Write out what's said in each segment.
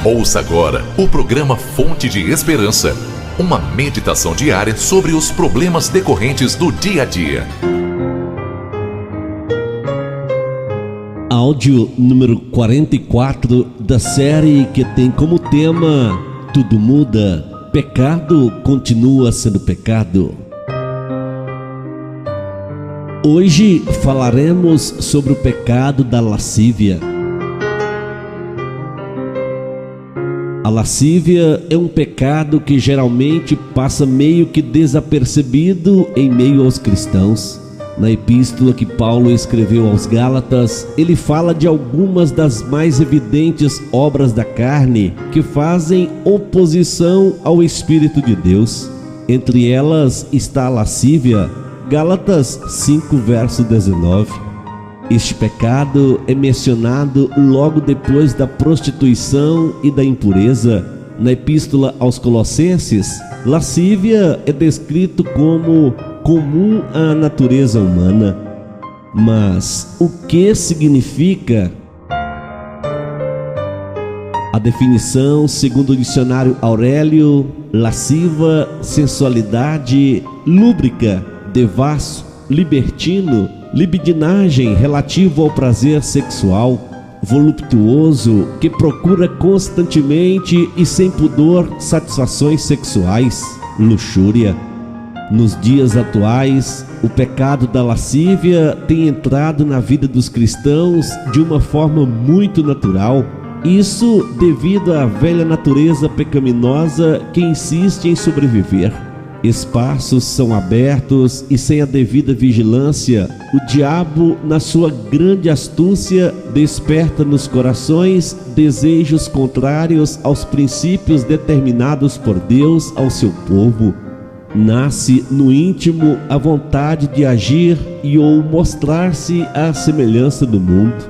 Ouça agora o programa Fonte de Esperança, uma meditação diária sobre os problemas decorrentes do dia a dia. Áudio número 44 da série que tem como tema Tudo muda, pecado continua sendo pecado. Hoje falaremos sobre o pecado da lascívia. A lascívia é um pecado que geralmente passa meio que desapercebido em meio aos cristãos. Na epístola que Paulo escreveu aos Gálatas, ele fala de algumas das mais evidentes obras da carne que fazem oposição ao Espírito de Deus. Entre elas está a lascívia, Gálatas 5, verso 19. Este pecado é mencionado logo depois da prostituição e da impureza. Na epístola aos Colossenses, lascívia é descrito como comum à natureza humana. Mas o que significa? A definição, segundo o dicionário Aurélio: lasciva, sensualidade, lúbrica, devasso, libertino, libidinagem relativa ao prazer sexual, voluptuoso, que procura constantemente e sem pudor satisfações sexuais, luxúria. Nos dias atuais, o pecado da lascívia tem entrado na vida dos cristãos de uma forma muito natural. Isso devido à velha natureza pecaminosa que insiste em sobreviver. Espaços são abertos e sem a devida vigilância, o diabo, na sua grande astúcia, desperta nos corações desejos contrários aos princípios determinados por Deus ao seu povo. Nasce no íntimo a vontade de agir e ou mostrar-se à semelhança do mundo.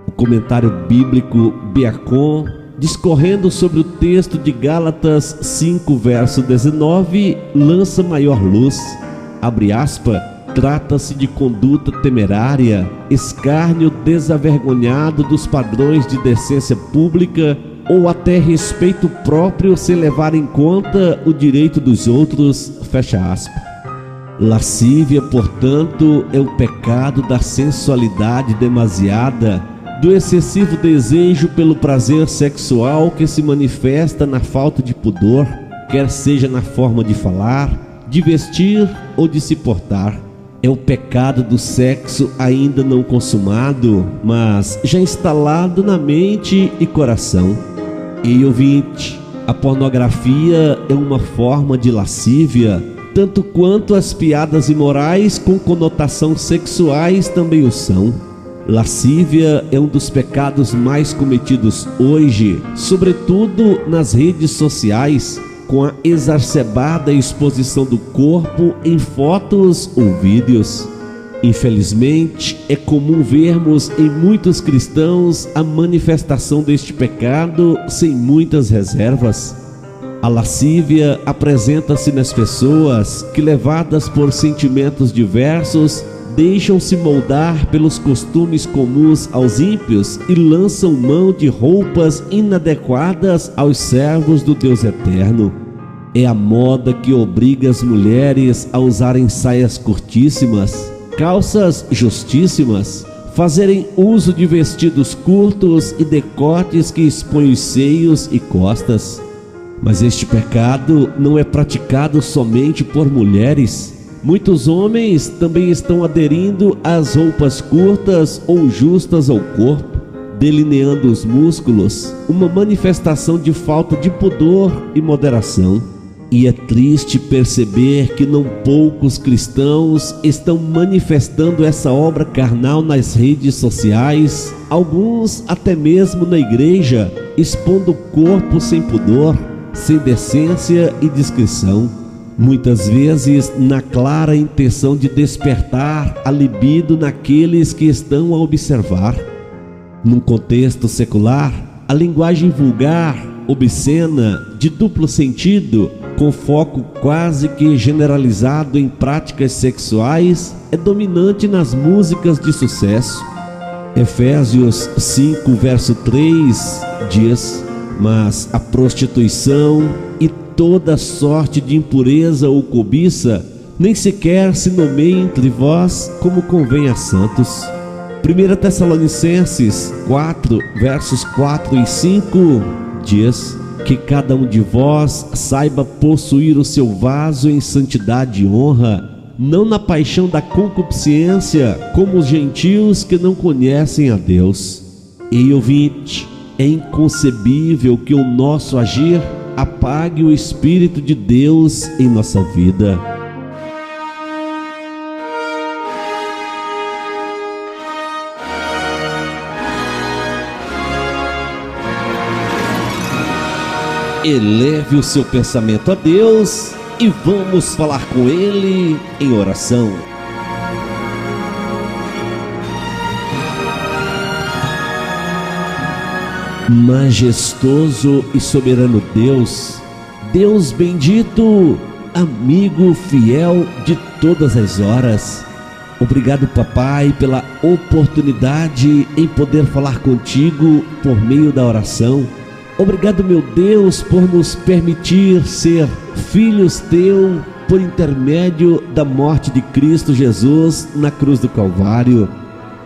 O comentário bíblico Beacon, discorrendo sobre o texto de Gálatas 5, verso 19, lança maior luz. Abre aspas, trata-se de conduta temerária, escárnio desavergonhado dos padrões de decência pública ou até respeito próprio sem levar em conta o direito dos outros, fecha aspas. Lascívia, portanto, é o pecado da sensualidade demasiada, do excessivo desejo pelo prazer sexual que se manifesta na falta de pudor, quer seja na forma de falar, de vestir ou de se portar. É o pecado do sexo ainda não consumado, mas já instalado na mente e coração. E ouvinte, a pornografia é uma forma de lascívia, tanto quanto as piadas imorais com conotação sexuais também o são. Lascívia é um dos pecados mais cometidos hoje, sobretudo nas redes sociais, com a exacerbada exposição do corpo em fotos ou vídeos. Infelizmente, é comum vermos em muitos cristãos a manifestação deste pecado sem muitas reservas. A lascívia apresenta-se nas pessoas que, levadas por sentimentos diversos, deixam-se moldar pelos costumes comuns aos ímpios e lançam mão de roupas inadequadas aos servos do Deus eterno. É a moda que obriga as mulheres a usarem saias curtíssimas, calças justíssimas, fazerem uso de vestidos curtos e decotes que expõem os seios e costas. Mas este pecado não é praticado somente por mulheres. Muitos homens também estão aderindo às roupas curtas ou justas ao corpo, delineando os músculos, uma manifestação de falta de pudor e moderação. E é triste perceber que não poucos cristãos estão manifestando essa obra carnal nas redes sociais, alguns até mesmo na igreja, expondo o corpo sem pudor, sem decência e discrição. Muitas vezes na clara intenção de despertar a libido naqueles que estão a observar. Num contexto secular, a linguagem vulgar, obscena, de duplo sentido, com foco quase que generalizado em práticas sexuais, é dominante nas músicas de sucesso. Efésios 5, verso 3 diz: Mas a prostituição e toda sorte de impureza ou cobiça nem sequer se nomeia entre vós como convém a santos. 1 Tessalonicenses 4, versos 4 e 5 diz: que cada um de vós saiba possuir o seu vaso em santidade e honra, não na paixão da concupiscência, como os gentios que não conhecem a Deus. E ouvinte, é inconcebível que o nosso agir apague o Espírito de Deus em nossa vida. Eleve o seu pensamento a Deus e vamos falar com Ele em oração. Majestoso e soberano Deus, Deus bendito, amigo fiel de todas as horas, obrigado, papai, pela oportunidade em poder falar contigo por meio da oração. Obrigado, meu Deus, por nos permitir ser filhos teu por intermédio da morte de Cristo Jesus na cruz do Calvário.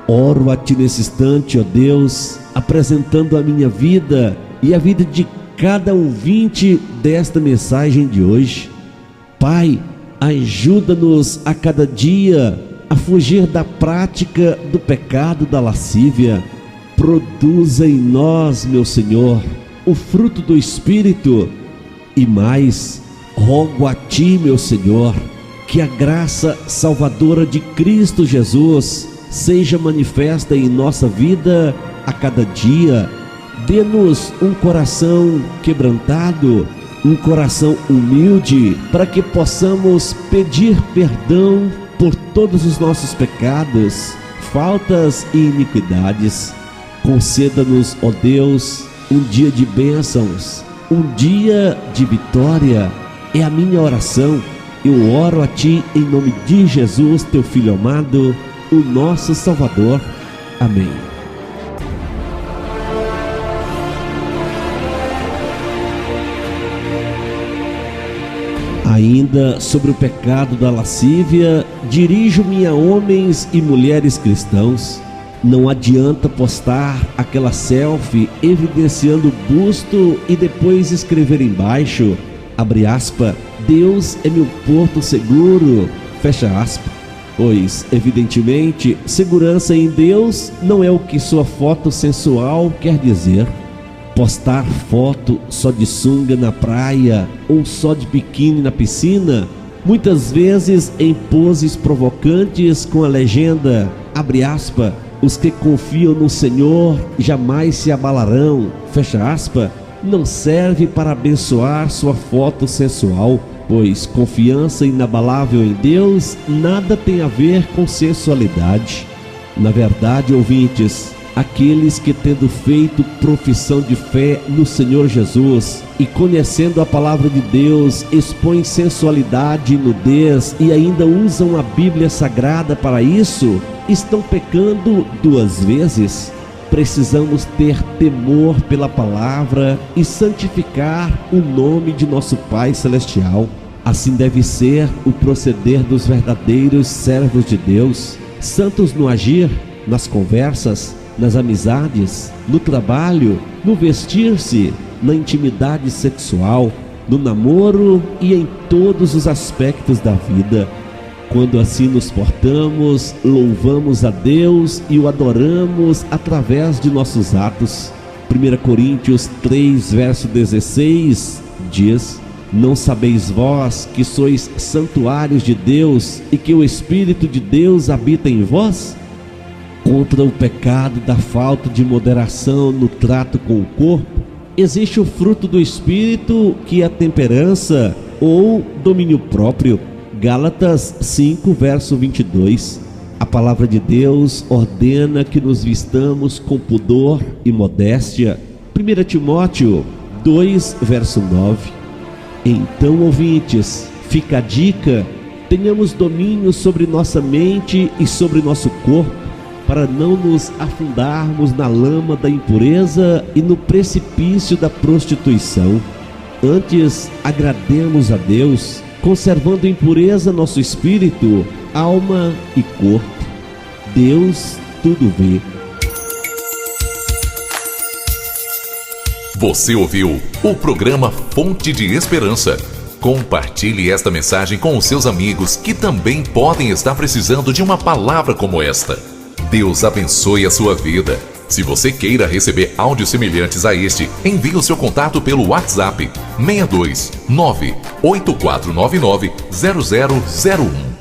Oro a ti nesse instante, ó Deus, apresentando a minha vida e a vida de cada ouvinte desta mensagem de hoje. Pai, ajuda-nos a cada dia a fugir da prática do pecado da lascívia. Produza em nós, meu Senhor, o fruto do Espírito. E mais, rogo a ti, meu Senhor, que a graça salvadora de Cristo Jesus seja manifesta em nossa vida a cada dia. Dê-nos um coração quebrantado, um coração humilde, para que possamos pedir perdão por todos os nossos pecados, faltas e iniquidades. Conceda-nos, ó Deus, um dia de bênçãos, um dia de vitória. É a minha oração. Eu oro a ti em nome de Jesus, teu Filho amado, o nosso Salvador. Amém. Ainda sobre o pecado da lascívia, dirijo-me a homens e mulheres cristãos. Não adianta postar aquela selfie evidenciando o busto e depois escrever embaixo, abre aspas, Deus é meu porto seguro, fecha aspas. Pois, evidentemente, segurança em Deus não é o que sua foto sensual quer dizer. Postar foto só de sunga na praia ou só de biquíni na piscina, muitas vezes em poses provocantes com a legenda, abre aspas, os que confiam no Senhor jamais se abalarão, fecha aspas, não serve para abençoar sua foto sensual, pois confiança inabalável em Deus nada tem a ver com sensualidade. Na verdade, ouvintes, aqueles que, tendo feito profissão de fé no Senhor Jesus e conhecendo a palavra de Deus, expõem sensualidade e nudez e ainda usam a Bíblia Sagrada para isso, estão pecando duas vezes. Precisamos ter temor pela palavra e santificar o nome de nosso Pai Celestial. Assim deve ser o proceder dos verdadeiros servos de Deus, santos no agir, nas conversas, nas amizades, no trabalho, no vestir-se, na intimidade sexual, no namoro e em todos os aspectos da vida. Quando assim nos portamos, louvamos a Deus e o adoramos através de nossos atos. 1 Coríntios 3, verso 16 diz: não sabeis vós que sois santuários de Deus e que o Espírito de Deus habita em vós? Contra o pecado da falta de moderação no trato com o corpo, existe o fruto do Espírito, que é a temperança ou domínio próprio. Gálatas 5, verso 22. A palavra de Deus ordena que nos vistamos com pudor e modéstia. 1 Timóteo 2, verso 9. Então, ouvintes, fica a dica: tenhamos domínio sobre nossa mente e sobre nosso corpo, para não nos afundarmos na lama da impureza e no precipício da prostituição. Antes, agrademos a Deus, conservando em pureza nosso espírito, alma e corpo. Deus tudo vê. Você ouviu o programa Fonte de Esperança. Compartilhe esta mensagem com os seus amigos que também podem estar precisando de uma palavra como esta. Deus abençoe a sua vida. Se você queira receber áudios semelhantes a este, envie o seu contato pelo WhatsApp 62 98499 0001.